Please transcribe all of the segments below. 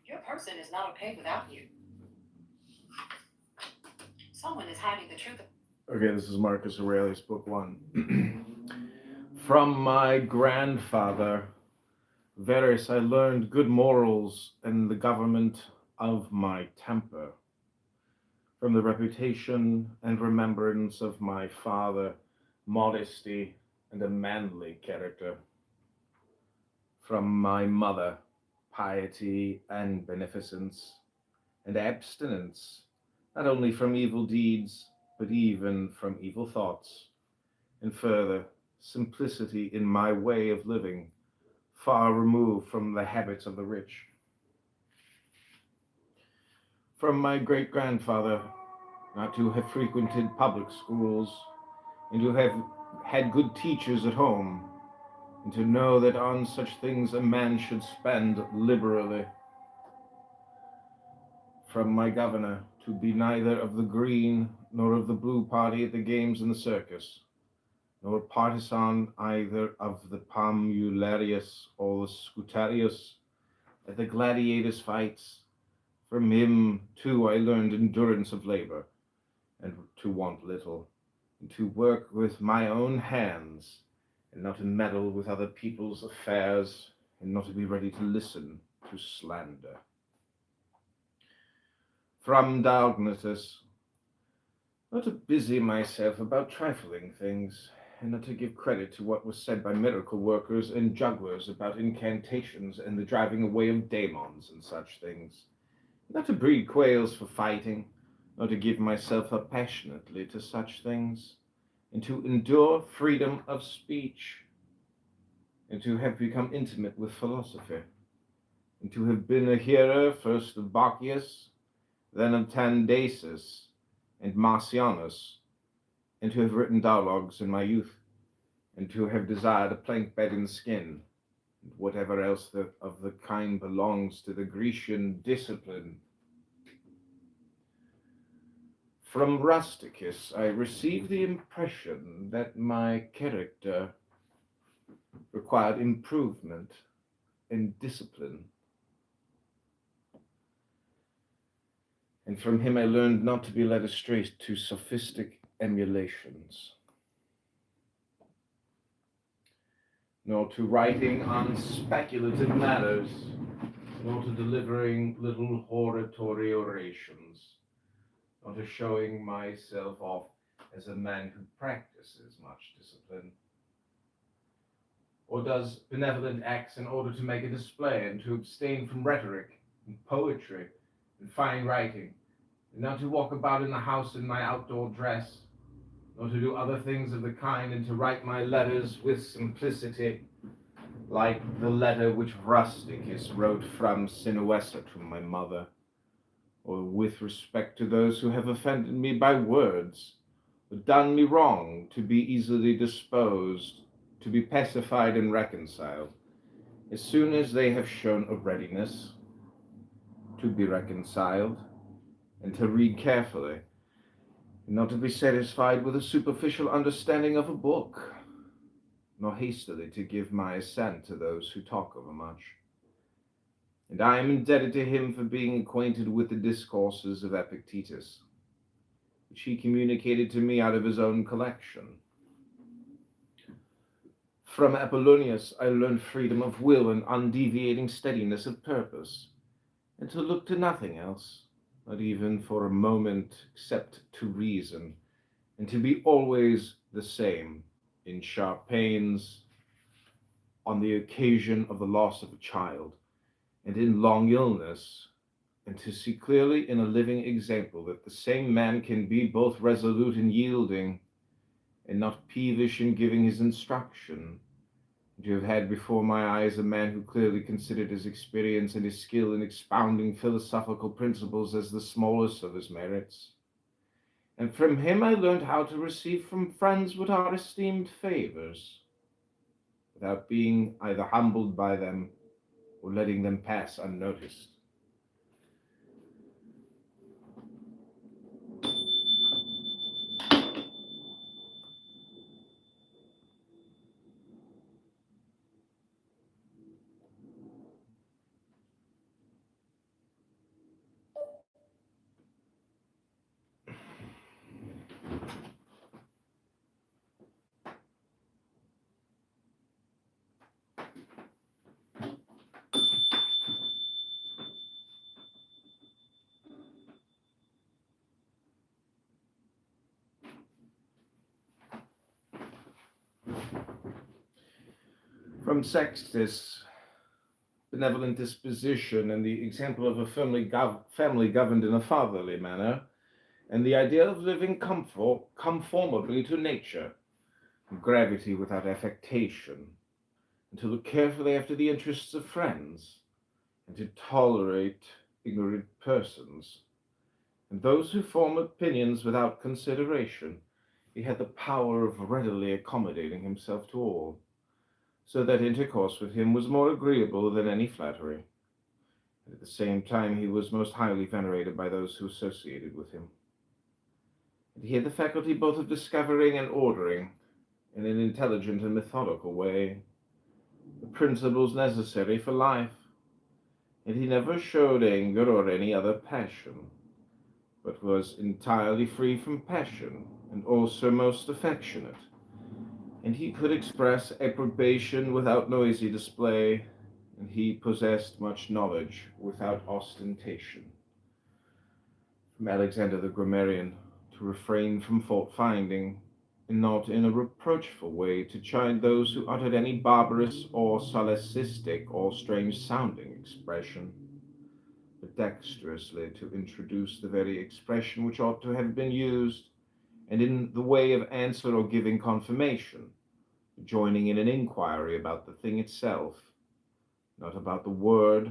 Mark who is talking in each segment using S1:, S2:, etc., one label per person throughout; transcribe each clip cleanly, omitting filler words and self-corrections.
S1: Your person is not okay without you. Someone is hiding the truth.
S2: Okay, this is Marcus Aurelius, Book 1. From my grandfather, Verus, I learned good morals and the government of my temper. From the reputation and remembrance of my father, modesty and a manly character. From my mother, piety and beneficence, and abstinence, not only from evil deeds, but even from evil thoughts, and further, simplicity in my way of living, far removed from the habits of the rich. From my great-grandfather, not to have frequented public schools, and to have had good teachers at home, and to know that on such things a man should spend liberally. From my governor, to be neither of the green nor of the blue party at the games and the circus, nor partisan either of the Pamularius or the Scutarius at the gladiators' fights. From him, too, I learned endurance of labor, and to want little, and to work with my own hands, and not to meddle with other people's affairs, and not to be ready to listen to slander. From Diognetus, not to busy myself about trifling things, and not to give credit to what was said by miracle workers and jugglers about incantations and the driving away of daemons and such things, not to breed quails for fighting, nor to give myself up passionately to such things, and to endure freedom of speech, and to have become intimate with philosophy, and to have been a hearer first of Bacchius, then of Tandasis and Marcianus, and to have written dialogues in my youth, and to have desired a plank bed in skin, and whatever else of the kind belongs to the Grecian discipline. From Rusticus I received the impression that my character required improvement and discipline. And from him I learned not to be led astray to sophistic emulations, nor to writing on speculative matters, nor to delivering little hortatory orations, nor to showing myself off as a man who practices much discipline, or does benevolent acts in order to make a display, and to abstain from rhetoric and poetry and fine writing, and not to walk about in the house in my outdoor dress, nor to do other things of the kind, and to write my letters with simplicity, like the letter which Rusticus wrote from Sinuessa to my mother, or with respect to those who have offended me by words, done me wrong, to be easily disposed, to be pacified and reconciled, as soon as they have shown a readiness to be reconciled, and to read carefully, and not to be satisfied with a superficial understanding of a book, nor hastily to give my assent to those who talk overmuch. And I am indebted to him for being acquainted with the discourses of Epictetus, which he communicated to me out of his own collection. From Apollonius I learned freedom of will and undeviating steadiness of purpose, and to look to nothing else, not even for a moment, except to reason, and to be always the same, in sharp pains, on the occasion of the loss of a child, and in long illness, and to see clearly in a living example that the same man can be both resolute in yielding, and not peevish in giving his instruction, and to have had before my eyes a man who clearly considered his experience and his skill in expounding philosophical principles as the smallest of his merits. And from him I learned how to receive from friends what are esteemed favors, without being either humbled by them or letting them pass unnoticed. From Sextus' benevolent disposition and the example of a family governed in a fatherly manner, and the idea of living conformably to nature, gravity without affectation, and to look carefully after the interests of friends, and to tolerate ignorant persons, and those who form opinions without consideration, he had the power of readily accommodating himself to all, so that intercourse with him was more agreeable than any flattery. And at the same time he was most highly venerated by those who associated with him. And he had the faculty both of discovering and ordering, in an intelligent and methodical way, the principles necessary for life, and he never showed anger or any other passion, but was entirely free from passion, and also most affectionate, and he could express approbation without noisy display, and he possessed much knowledge without ostentation. From Alexander the Grammarian, to refrain from fault-finding, and not in a reproachful way to chide those who uttered any barbarous or solecistic or strange-sounding expression, but dexterously to introduce the very expression which ought to have been used, and in the way of answer or giving confirmation, joining in an inquiry about the thing itself, not about the word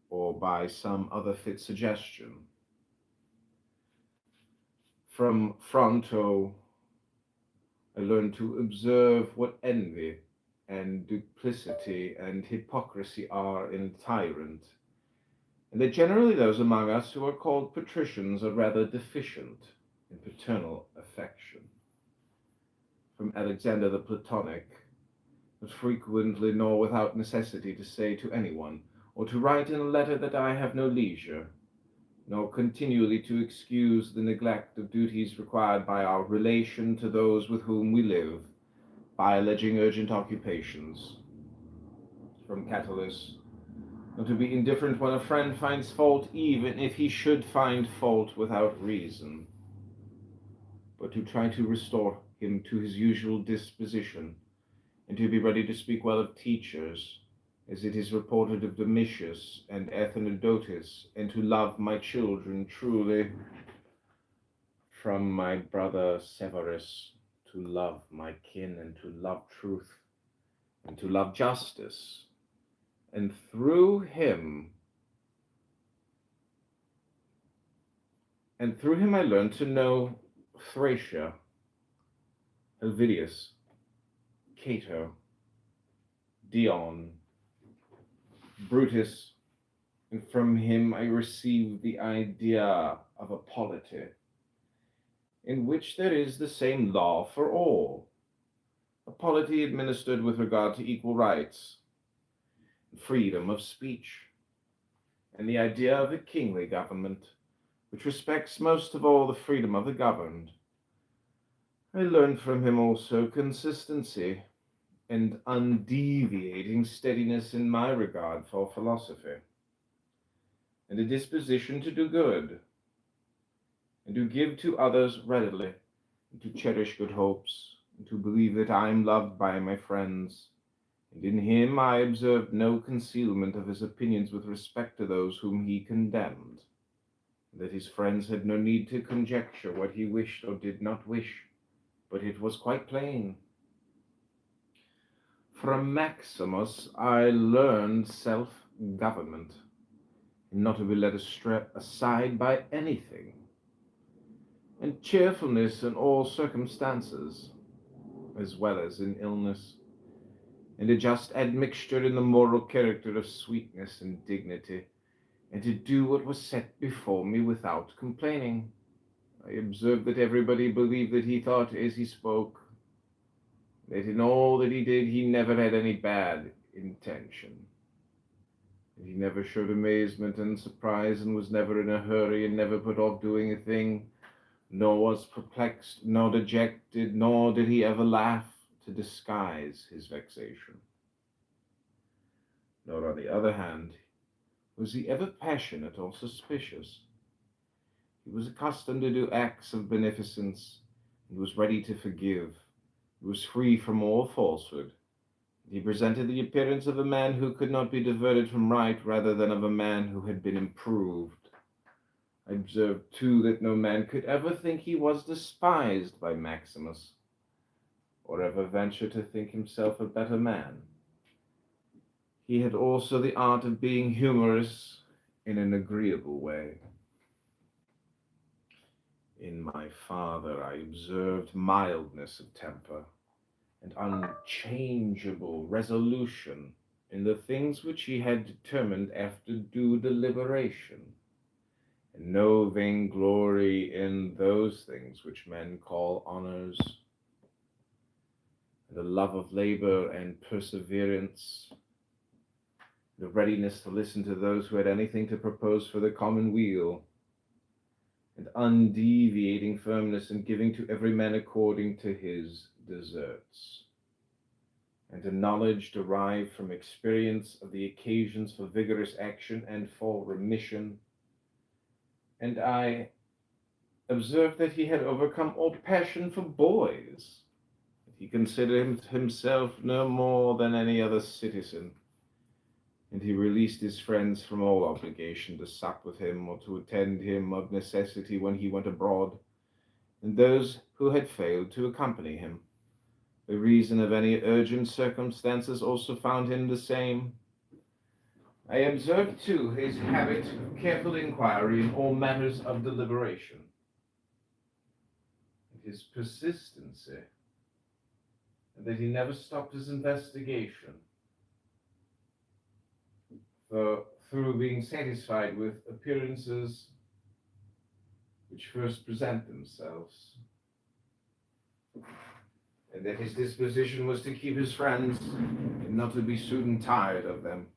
S2: or by some other fit suggestion. From Fronto, I learned to observe what envy and duplicity and hypocrisy are in a tyrant, and that generally those among us who are called patricians are rather deficient in paternal affection. From Alexander the Platonic, but frequently nor without necessity to say to anyone, or to write in a letter that I have no leisure, nor continually to excuse the neglect of duties required by our relation to those with whom we live, by alleging urgent occupations. From Catullus, not to be indifferent when a friend finds fault, even if he should find fault without reason, but to try to restore him to his usual disposition, and to be ready to speak well of teachers, as it is reported of Domitius and Athenodotus, and to love my children truly. From my brother Severus, to love my kin, and to love truth, and to love justice, and through him I learned to know Thracia Helvidius, Cato, Dion, Brutus, and from him I received the idea of a polity, in which there is the same law for all, a polity administered with regard to equal rights, freedom of speech, and the idea of a kingly government, which respects most of all the freedom of the governed. I learned from him also consistency and undeviating steadiness in my regard for philosophy, and a disposition to do good, and to give to others readily, and to cherish good hopes, and to believe that I am loved by my friends. And in him I observed no concealment of his opinions with respect to those whom he condemned, and that his friends had no need to conjecture what he wished or did not wish, but it was quite plain. From Maximus I learned self-government, and not to be led aside by anything, and cheerfulness in all circumstances, as well as in illness, and a just admixture in the moral character of sweetness and dignity, and to do what was set before me without complaining. I observed that everybody believed that he thought as he spoke, that in all that he did he never had any bad intention. He never showed amazement and surprise, and was never in a hurry, and never put off doing a thing, nor was perplexed, nor dejected, nor did he ever laugh to disguise his vexation. Nor, on the other hand, was he ever passionate or suspicious. He was accustomed to do acts of beneficence, and was ready to forgive. He was free from all falsehood. He presented the appearance of a man who could not be diverted from right, rather than of a man who had been improved. I observed, too, that no man could ever think he was despised by Maximus, or ever venture to think himself a better man. He had also the art of being humorous in an agreeable way. In my father I observed mildness of temper, and unchangeable resolution in the things which he had determined after due deliberation, and no vainglory in those things which men call honors, and a love of labor and perseverance, the readiness to listen to those who had anything to propose for the common weal, and undeviating firmness in giving to every man according to his deserts, and a knowledge derived from experience of the occasions for vigorous action and for remission. And I observed that he had overcome all passion for boys. He considered himself no more than any other citizen, and he released his friends from all obligation to sup with him or to attend him of necessity when he went abroad, and those who had failed to accompany him, by reason of any urgent circumstances, also found him the same. I observed, too, his habit of careful inquiry in all matters of deliberation, and his persistency, and that he never stopped his investigation, for through being satisfied with appearances which first present themselves, and that his disposition was to keep his friends, and not to be soon tired of them,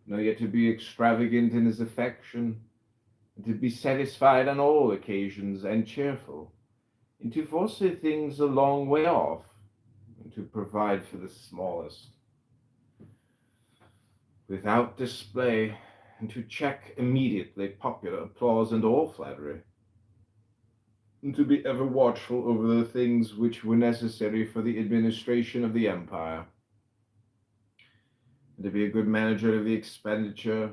S2: nor yet to be extravagant in his affection, and to be satisfied on all occasions, and cheerful, and to foresee things a long way off, and to provide for the smallest, without display, and to check immediately popular applause and all flattery, and to be ever watchful over the things which were necessary for the administration of the empire, and to be a good manager of the expenditure,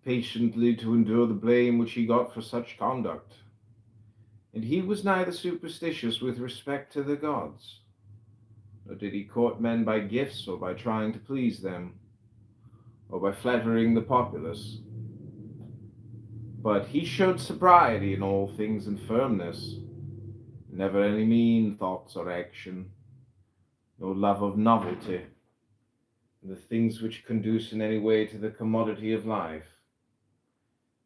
S2: patiently to endure the blame which he got for such conduct. And he was neither superstitious with respect to the gods, nor did he court men by gifts or by trying to please them, or by flattering the populace. But he showed sobriety in all things and firmness, never any mean thoughts or action, no love of novelty, and the things which conduce in any way to the commodity of life,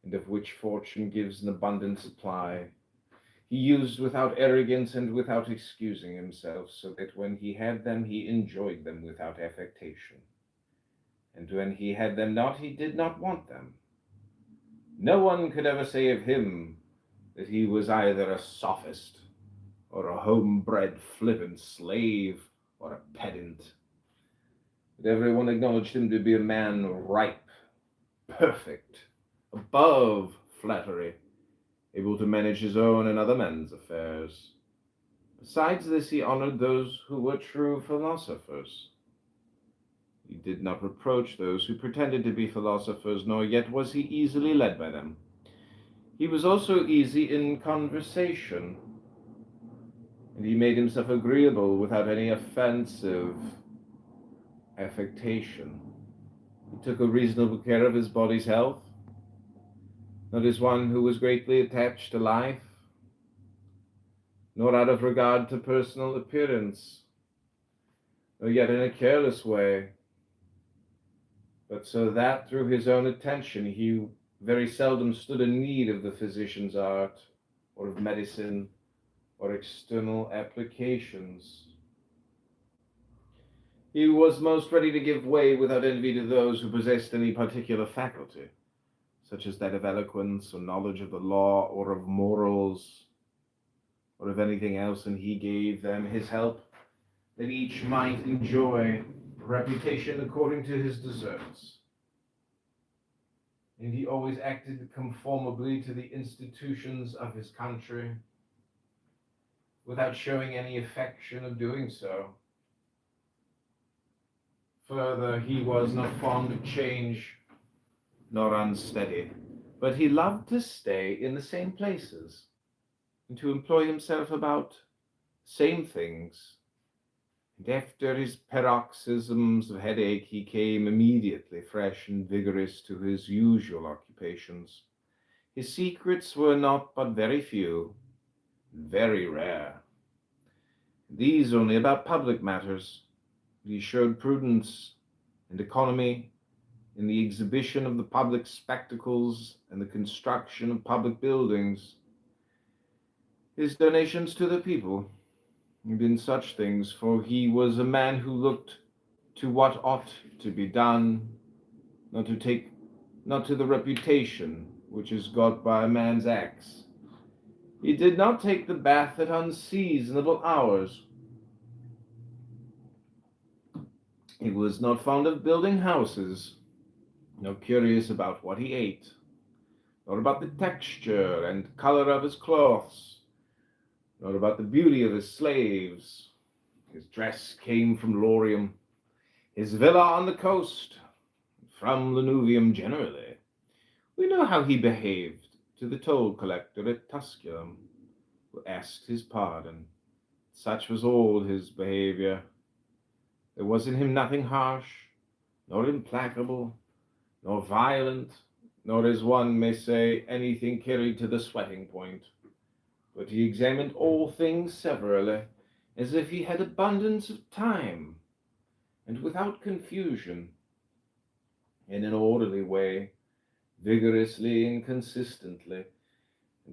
S2: and of which fortune gives an abundant supply, he used without arrogance and without excusing himself, so that when he had them, he enjoyed them without affectation, and when he had them not, he did not want them. No one could ever say of him that he was either a sophist, or a homebred flippant slave, or a pedant. But everyone acknowledged him to be a man ripe, perfect, above flattery, able to manage his own and other men's affairs. Besides this, he honored those who were true philosophers. He did not reproach those who pretended to be philosophers, nor yet was he easily led by them. He was also easy in conversation, and he made himself agreeable without any offensive affectation. He took a reasonable care of his body's health, not as one who was greatly attached to life, nor out of regard to personal appearance, nor yet in a careless way, but so that through his own attention he very seldom stood in need of the physician's art, or of medicine, or external applications. He was most ready to give way without envy to those who possessed any particular faculty, such as that of eloquence, or knowledge of the law, or of morals, or of anything else, and he gave them his help, that each might enjoy reputation according to his deserts. And he always acted conformably to the institutions of his country, without showing any affection of doing so. Further, he was not fond of change, nor unsteady, but he loved to stay in the same places, and to employ himself about same things. And after his paroxysms of headache, he came immediately fresh and vigorous to his usual occupations. His secrets were not but very few, very rare. These only about public matters. He showed prudence and economy in the exhibition of the public spectacles and the construction of public buildings. His donations to the people, and in such things, for he was a man who looked to what ought to be done, not to the reputation which is got by a man's acts. He did not take the bath at unseasonable hours. He was not fond of building houses, nor curious about what he ate, nor about the texture and color of his cloths, nor about the beauty of his slaves. His dress came from Lorium, his villa on the coast, from Lanuvium generally. We know how he behaved to the toll collector at Tusculum, who asked his pardon. Such was all his behavior. There was in him nothing harsh, nor implacable, nor violent, nor, as one may say, anything carried to the sweating point. But he examined all things severally, as if he had abundance of time, and without confusion, in an orderly way, vigorously and consistently.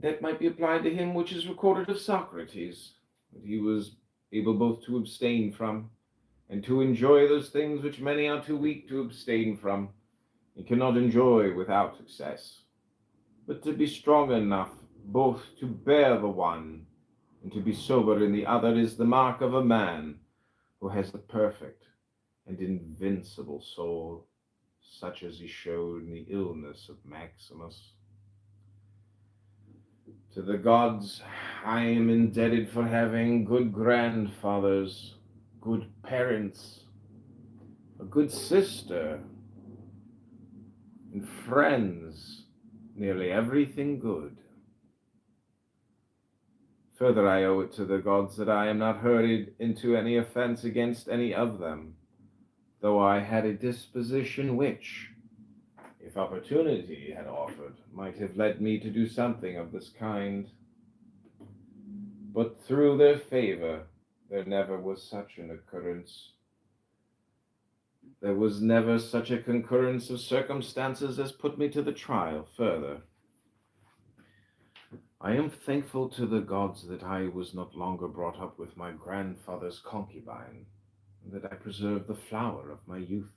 S2: That might be applied to him which is recorded of Socrates, that he was able both to abstain from, and to enjoy those things which many are too weak to abstain from, and cannot enjoy without excess, but to be strong enough both to bear the one and to be sober in the other is the mark of a man who has the perfect and invincible soul, such as he showed in the illness of Maximus. To the gods I am indebted for having good grandfathers, good parents, a good sister, and friends, nearly everything good. Further, I owe it to the gods that I am not hurried into any offense against any of them, though I had a disposition which, if opportunity had offered, might have led me to do something of this kind. but through their favor there never was such an occurrence. There was never such a concurrence of circumstances as put me to the trial further. I am thankful to the gods that I was not longer brought up with my grandfather's concubine, and that I preserved the flower of my youth,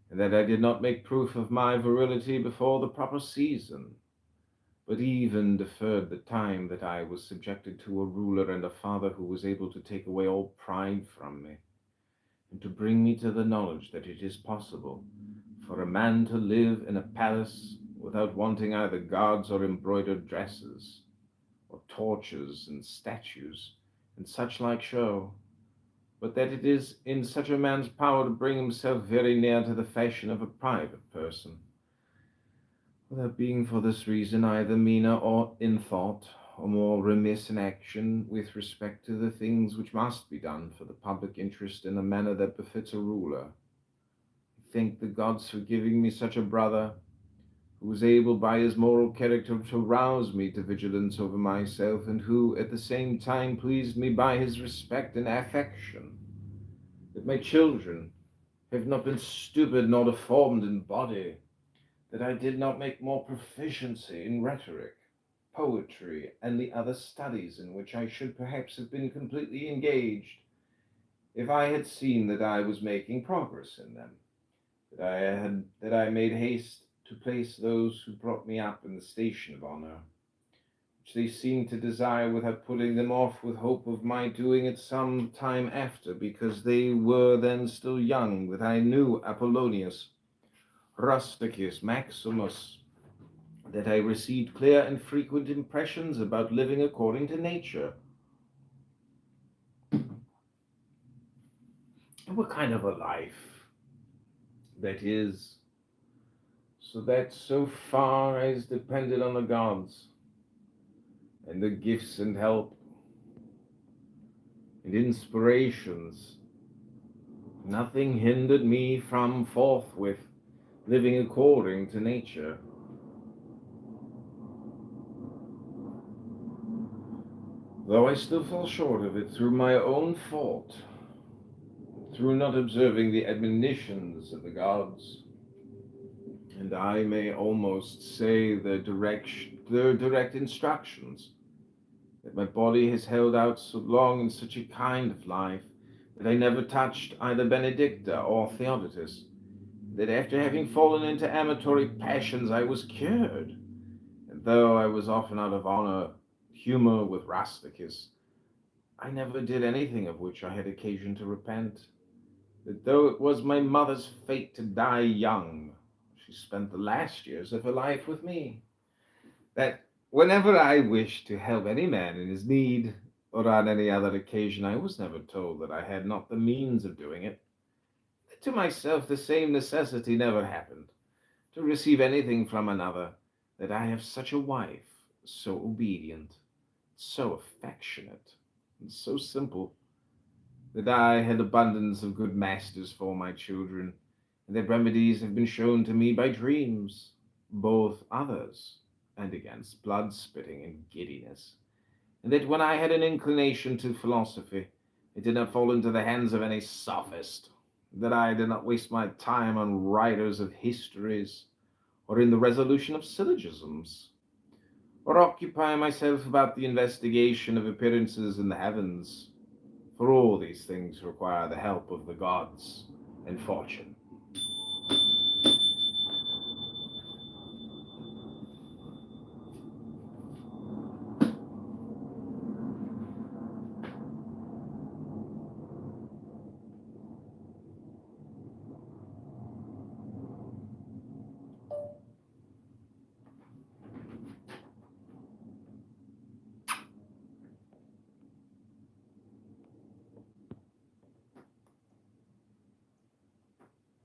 S2: and that I did not make proof of my virility before the proper season, but even deferred the time that I was subjected to a ruler and a father who was able to take away all pride from me, and to bring me to the knowledge that it is possible for a man to live in a palace without wanting either guards or embroidered dresses, or torches and statues, and such like show, but that it is in such a man's power to bring himself very near to the fashion of a private person, without being for this reason either meaner or in thought, or more remiss in action with respect to the things which must be done for the public interest in a manner that befits a ruler. I thank the gods for giving me such a brother, who was able by his moral character to rouse me to vigilance over myself, and who at the same time pleased me by his respect and affection. That my children have not been stupid nor deformed in body, that I did not make more proficiency in rhetoric, poetry, and the other studies in which I should perhaps have been completely engaged, if I had seen that I was making progress in them, that I made haste to place those who brought me up in the station of honor, which they seemed to desire without putting them off with hope of my doing it some time after, because they were then still young, that I knew Apollonius, Rusticus, Maximus, that I received clear and frequent impressions about living according to nature. And what kind of a life that is, so that so far as depended on the gods and the gifts and help and inspirations, nothing hindered me from forthwith living according to nature. Though I still fall short of it through my own fault, through not observing the admonitions of the gods, and I may almost say their direct instructions, that my body has held out so long in such a kind of life that I never touched either Benedicta or Theodotus, that after having fallen into amatory passions I was cured, and though I was often out of humor with Rusticus, I never did anything of which I had occasion to repent, that though it was my mother's fate to die young, she spent the last years of her life with me, that whenever I wished to help any man in his need, or on any other occasion, I was never told that I had not the means of doing it. That to myself the same necessity never happened, to receive anything from another, that I have such a wife, so obedient, so affectionate, and so simple, that I had abundance of good masters for my children, and that remedies have been shown to me by dreams, both others and against blood spitting and giddiness, and that when I had an inclination to philosophy, it did not fall into the hands of any sophist, that I did not waste my time on writers of histories, or in the resolution of syllogisms, or occupy myself about the investigation of appearances in the heavens, for all these things require the help of the gods and fortune.